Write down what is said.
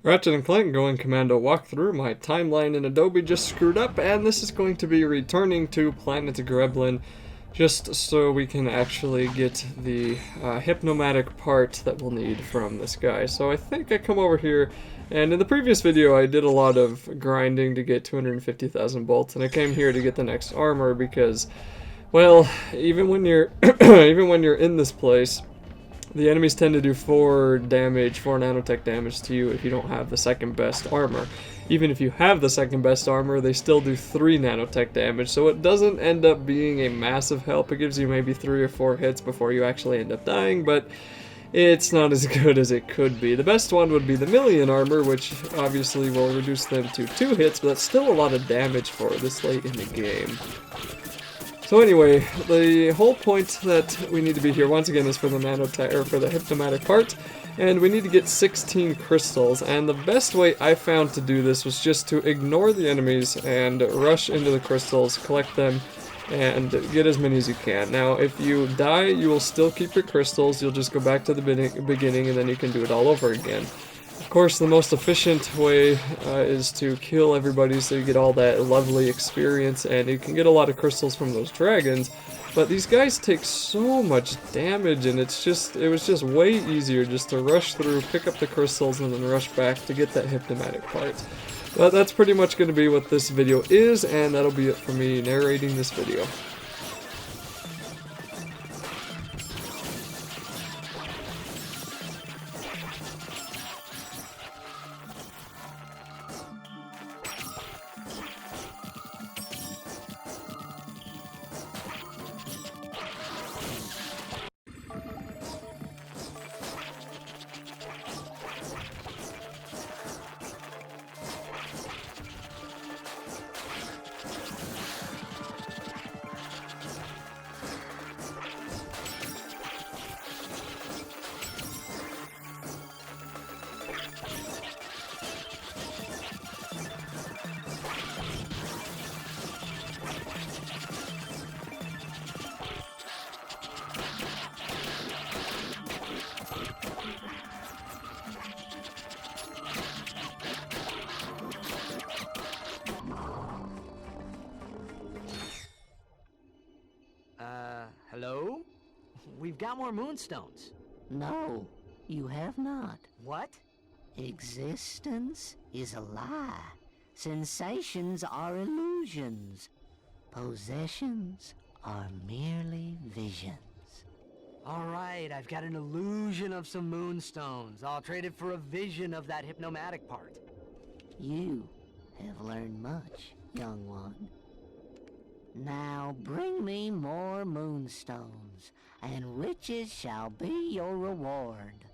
Ratchet and Clank going Commando walkthrough. My timeline in Adobe just screwed up, and this is going to be returning to Planet Grelbin just so we can actually get the hypnomatic part that we'll need from this guy. So I think I come over here, and in the previous video I did a lot of grinding to get 250,000 bolts, and I came here to get the next armor because, well, even when you're even when you're in this place, the enemies tend to do 4 nanotech damage to you if you don't have the second best armor. Even if you have the second best armor, they still do 3 nanotech damage, so it doesn't end up being a massive help. It gives you maybe 3 or 4 hits before you actually end up dying, but it's not as good as it could be. The best one would be the million armor, which obviously will reduce them to 2 hits, but that's still a lot of damage for this late in the game. So anyway, the whole point that we need to be here once again is for the for the hypnomatic part, and we need to get 16 crystals. And the best way I found to do this was just to ignore the enemies and rush into the crystals, collect them, and get as many as you can. Now, if you die, you will still keep your crystals. You'll just go back to the beginning, and then you can do it all over again. Of course, the most efficient way is to kill everybody so you get all that lovely experience, and you can get a lot of crystals from those dragons, but these guys take so much damage, and it was just way easier just to rush through, pick up the crystals, and then rush back to get that hypnomatic part. But that's pretty much going to be what this video is, and that'll be it for me narrating this video. Hello? We've got more moonstones. No, you have not. What? Existence is a lie. Sensations are illusions. Possessions are merely visions. Alright, I've got an illusion of some moonstones. I'll trade it for a vision of that hypnomatic part. You have learned much, young one. Now bring me more moonstones, and riches shall be your reward.